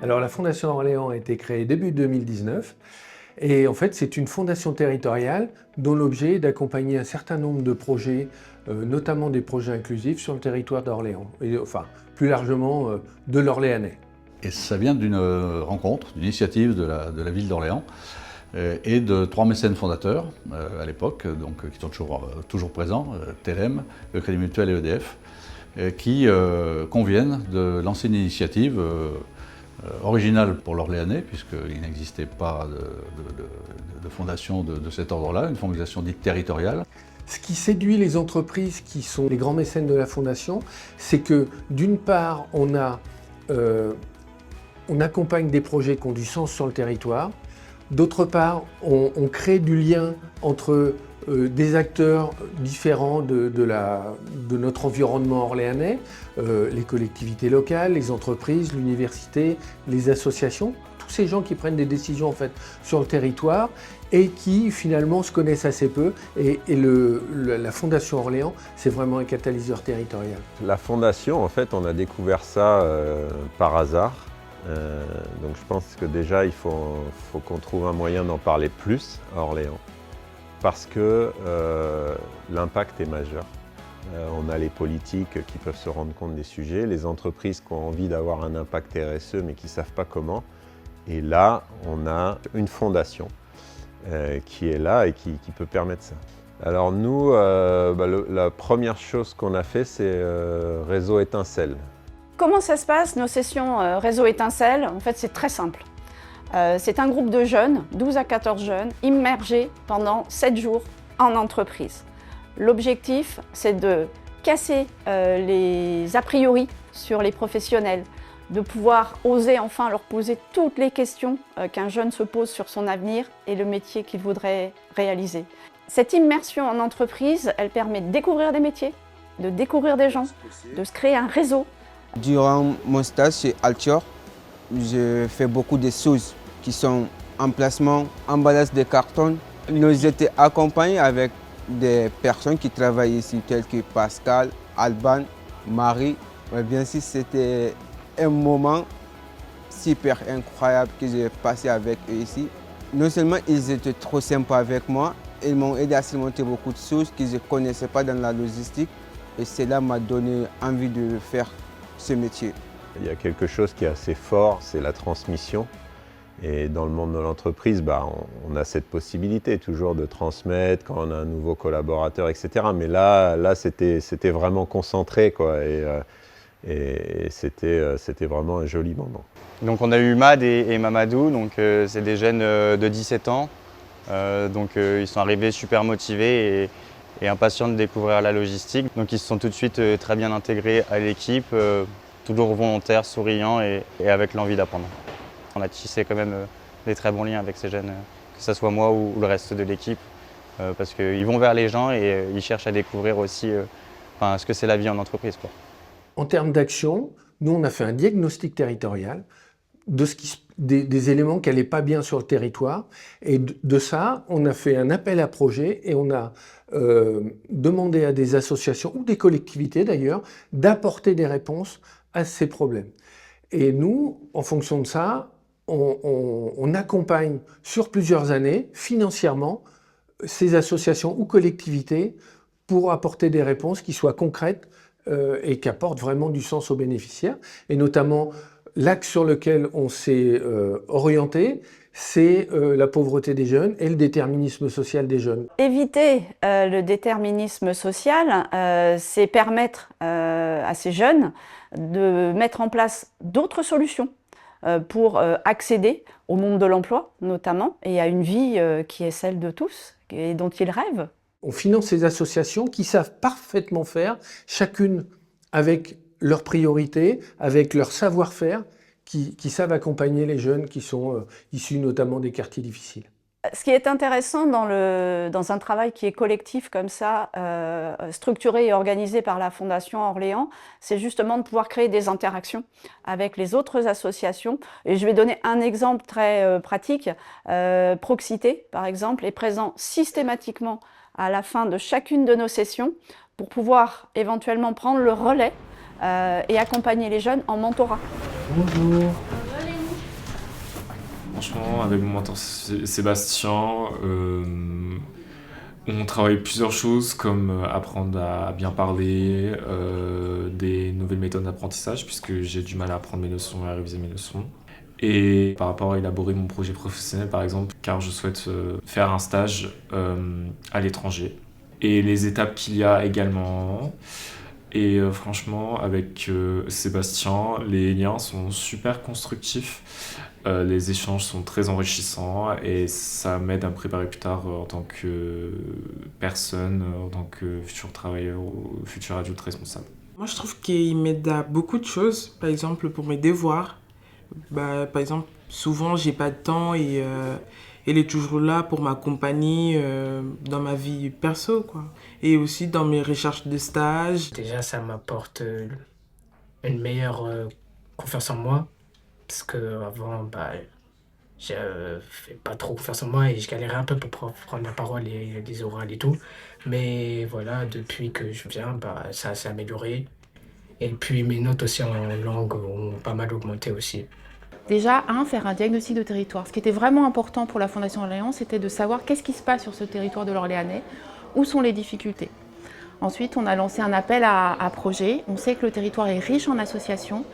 Alors la Fondation Orléans a été créée début 2019 et en fait c'est une fondation territoriale dont l'objet est d'accompagner un certain nombre de projets, notamment des projets inclusifs sur le territoire d'Orléans, et enfin plus largement de l'Orléanais. Et ça vient d'une rencontre, d'une initiative de la ville d'Orléans et de 3 mécènes fondateurs à l'époque, donc qui sont toujours présents, TLM, le Crédit Mutuel et EDF, qui conviennent de lancer une initiative originale pour l'Orléanais, puisqu'il n'existait pas de fondation de cet ordre-là, une fondation dite territoriale. Ce qui séduit les entreprises qui sont les grands mécènes de la Fondation, c'est que d'une part, on accompagne des projets qui ont du sens sur le territoire, d'autre part, on crée du lien entre des acteurs différents de notre environnement orléanais, les collectivités locales, les entreprises, l'université, les associations, tous ces gens qui prennent des décisions en fait sur le territoire et qui finalement se connaissent assez peu. Et la Fondation Orléans, c'est vraiment un catalyseur territorial. La Fondation, en fait, on a découvert ça par hasard. Donc je pense que déjà, il faut qu'on trouve un moyen d'en parler plus à Orléans. Parce que l'impact est majeur. On a les politiques qui peuvent se rendre compte des sujets, les entreprises qui ont envie d'avoir un impact RSE mais qui ne savent pas comment. Et là, on a une fondation qui est là et qui peut permettre ça. Alors nous, la première chose qu'on a fait, c'est Réseau Étincelle. Comment ça se passe, nos sessions Réseau Étincelle? En fait, c'est très simple. C'est un groupe de jeunes, 12 à 14 jeunes, immergés pendant 7 jours en entreprise. L'objectif, c'est de casser les a priori sur les professionnels, de pouvoir oser enfin leur poser toutes les questions qu'un jeune se pose sur son avenir et le métier qu'il voudrait réaliser. Cette immersion en entreprise, elle permet de découvrir des métiers, de découvrir des gens, de se créer un réseau. Durant mon stage chez Altior, je fais beaucoup de choses qui sont emplacement, emballage de carton. Nous étions accompagnés avec des personnes qui travaillent ici, telles que Pascal, Alban, Marie. Mais bien sûr, c'était un moment super incroyable que j'ai passé avec eux ici. Non seulement ils étaient trop sympas avec moi, ils m'ont aidé à surmonter beaucoup de choses que je ne connaissais pas dans la logistique. Et cela m'a donné envie de faire ce métier. Il y a quelque chose qui est assez fort, c'est la transmission. Et dans le monde de l'entreprise, on a cette possibilité toujours de transmettre quand on a un nouveau collaborateur, etc. Mais là c'était vraiment concentré, quoi, et c'était vraiment un joli moment. Donc on a eu Mad et Mamadou, donc c'est des jeunes de 17 ans. Ils sont arrivés super motivés et impatients de découvrir la logistique. Donc ils se sont tout de suite très bien intégrés à l'équipe, toujours volontaires, souriants et avec l'envie d'apprendre. On a tissé quand même des très bons liens avec ces jeunes, que ce soit moi ou le reste de l'équipe, parce qu'ils vont vers les gens et ils cherchent à découvrir aussi ce que c'est la vie en entreprise, quoi. En termes d'action, nous on a fait un diagnostic territorial des éléments qui n'allaient pas bien sur le territoire, et de ça on a fait un appel à projet et on a demandé à des associations ou des collectivités d'ailleurs d'apporter des réponses à ces problèmes. Et nous, en fonction de ça, on accompagne sur plusieurs années, financièrement, ces associations ou collectivités pour apporter des réponses qui soient concrètes et qui apportent vraiment du sens aux bénéficiaires. Et notamment, l'axe sur lequel on s'est orienté, c'est la pauvreté des jeunes et le déterminisme social des jeunes. Éviter le déterminisme social, c'est permettre à ces jeunes de mettre en place d'autres solutions pour accéder au monde de l'emploi notamment et à une vie qui est celle de tous et dont ils rêvent. On finance ces associations qui savent parfaitement faire, chacune avec leurs priorités, avec leur savoir-faire, qui savent accompagner les jeunes qui sont issus notamment des quartiers difficiles. Ce qui est intéressant dans un travail qui est collectif comme ça, structuré et organisé par la Fondation Orléans, c'est justement de pouvoir créer des interactions avec les autres associations. Et je vais donner un exemple très pratique. Proxité, par exemple, est présent systématiquement à la fin de chacune de nos sessions pour pouvoir éventuellement prendre le relais et accompagner les jeunes en mentorat. Bonjour. Franchement, avec mon mentor Sébastien, on travaille plusieurs choses comme apprendre à bien parler, des nouvelles méthodes d'apprentissage puisque j'ai du mal à apprendre mes leçons et à réviser mes leçons. Et par rapport à élaborer mon projet professionnel par exemple, car je souhaite faire un stage à l'étranger. Et les étapes qu'il y a également. Et franchement, avec Sébastien, les liens sont super constructifs. Les échanges sont très enrichissants et ça m'aide à me préparer plus tard en tant que personne, en tant que futur travailleur ou futur adulte responsable. Moi, je trouve qu'il m'aide à beaucoup de choses. Par exemple, pour mes devoirs. Par exemple, souvent, j'ai pas de temps et elle est toujours là pour m'accompagner dans ma vie perso, quoi. Et aussi dans mes recherches de stage. Déjà, ça m'apporte une meilleure confiance en moi. Parce qu'avant, je fais pas trop confiance en moi et je galérais un peu pour prendre la parole et les orales et tout. Mais voilà, depuis que je viens, ça s'est amélioré. Et puis mes notes aussi en langue ont pas mal augmenté aussi. Déjà, faire un diagnostic de territoire. Ce qui était vraiment important pour la Fondation Orléans, c'était de savoir qu'est-ce qui se passe sur ce territoire de l'Orléanais, où sont les difficultés. Ensuite, on a lancé un appel à projets. On sait que le territoire est riche en associations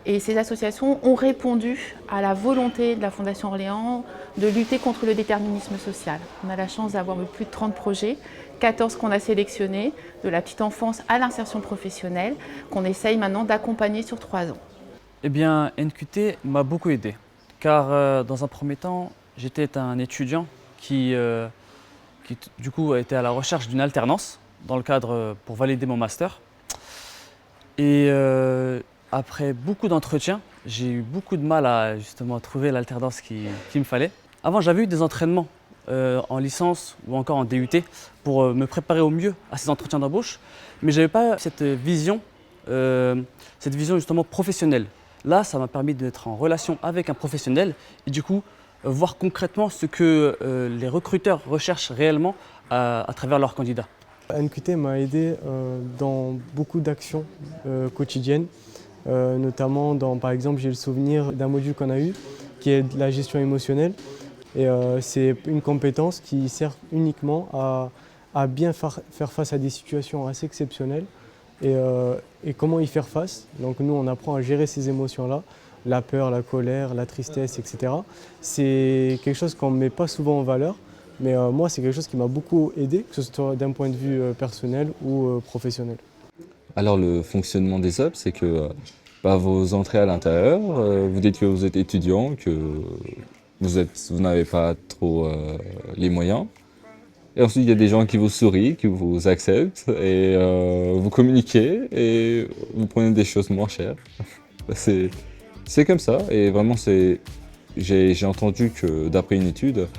et ces associations ont répondu à la volonté de la Fondation Orléans de lutter contre le déterminisme social. On a la chance d'avoir eu plus de 30 projets, 14 qu'on a sélectionnés, de la petite enfance à l'insertion professionnelle, qu'on essaye maintenant d'accompagner sur 3 ans. Eh bien, NQT m'a beaucoup aidé, car dans un premier temps, j'étais un étudiant qui du coup était à la recherche d'une alternance dans le cadre pour valider mon master. Et après beaucoup d'entretiens, j'ai eu beaucoup de mal à justement trouver l'alternance qu'il me fallait. Avant, j'avais eu des entraînements en licence ou encore en DUT pour me préparer au mieux à ces entretiens d'embauche, mais je n'avais pas cette vision justement professionnelle. Là, ça m'a permis d'être en relation avec un professionnel et du coup, voir concrètement ce que les recruteurs recherchent réellement à travers leurs candidats. NQT m'a aidé dans beaucoup d'actions quotidiennes, notamment par exemple, j'ai le souvenir d'un module qu'on a eu qui est la gestion émotionnelle. Et c'est une compétence qui sert uniquement à bien faire face à des situations assez exceptionnelles. Et comment y faire face. Donc nous, on apprend à gérer ces émotions-là, la peur, la colère, la tristesse, etc. C'est quelque chose qu'on ne met pas souvent en valeur, mais moi, c'est quelque chose qui m'a beaucoup aidé, que ce soit d'un point de vue personnel ou professionnel. Alors le fonctionnement des hubs, c'est que vous entrez à l'intérieur, vous dites que vous êtes étudiant, que vous n'avez pas trop les moyens. Et ensuite, il y a des gens qui vous sourient, qui vous acceptent, et vous communiquez, et vous prenez des choses moins chères. C'est comme ça, et vraiment, j'ai entendu que d'après une étude,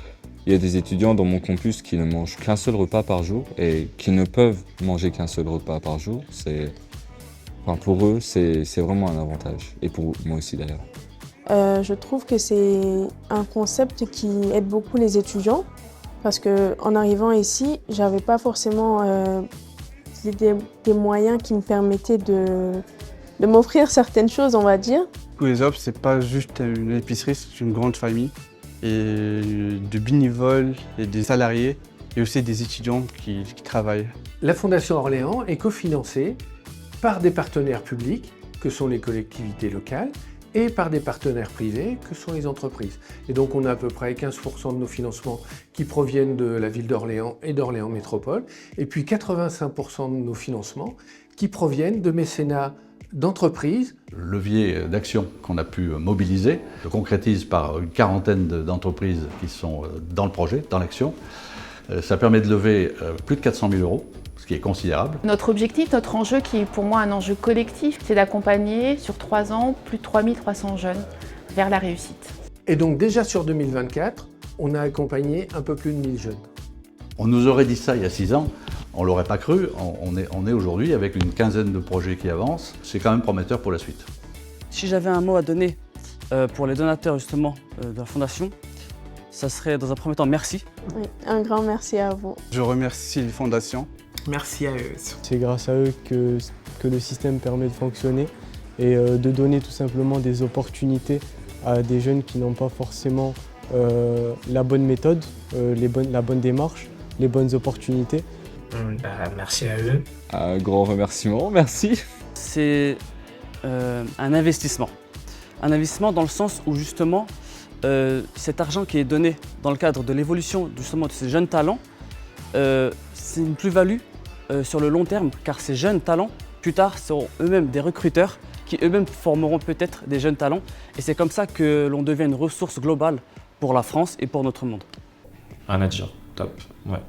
il y a des étudiants dans mon campus qui ne mangent qu'un seul repas par jour, et qui ne peuvent manger qu'un seul repas par jour. Pour eux, c'est vraiment un avantage, et pour moi aussi d'ailleurs. Je trouve que c'est un concept qui aide beaucoup les étudiants. Parce qu'en arrivant ici, je n'avais pas forcément des moyens qui me permettaient de m'offrir certaines choses, on va dire. Les Hubs, ce n'est pas juste une épicerie, c'est une grande famille. Et de bénévoles et des salariés et aussi des étudiants qui travaillent. La Fondation Orléans est cofinancée par des partenaires publics, que sont les collectivités locales, et par des partenaires privés que sont les entreprises. Et donc on a à peu près 15% de nos financements qui proviennent de la ville d'Orléans et d'Orléans Métropole, et puis 85% de nos financements qui proviennent de mécénats d'entreprises. Le levier d'action qu'on a pu mobiliser se concrétise par une quarantaine d'entreprises qui sont dans le projet, dans l'action. Ça permet de lever plus de 400 000 €. Ce qui est considérable. Notre objectif, notre enjeu qui est pour moi un enjeu collectif, c'est d'accompagner sur 3 ans plus de 3300 jeunes vers la réussite. Et donc déjà sur 2024, on a accompagné un peu plus de 1000 jeunes. On nous aurait dit ça il y a 6 ans, on ne l'aurait pas cru. On est aujourd'hui avec une quinzaine de projets qui avancent. C'est quand même prometteur pour la suite. Si j'avais un mot à donner pour les donateurs justement de la Fondation, ça serait dans un premier temps merci. Oui, un grand merci à vous. Je remercie les fondations. Merci à eux. C'est grâce à eux que le système permet de fonctionner et de donner tout simplement des opportunités à des jeunes qui n'ont pas forcément la bonne méthode, la bonne démarche, les bonnes opportunités. Merci à eux. Un grand remerciement, merci. C'est un investissement. Un investissement dans le sens où justement cet argent qui est donné dans le cadre de l'évolution justement de ces jeunes talents, c'est une plus-value sur le long terme, car ces jeunes talents, plus tard, seront eux-mêmes des recruteurs qui eux-mêmes formeront peut-être des jeunes talents. Et c'est comme ça que l'on devient une ressource globale pour la France et pour notre monde. Rien à dire, top, ouais.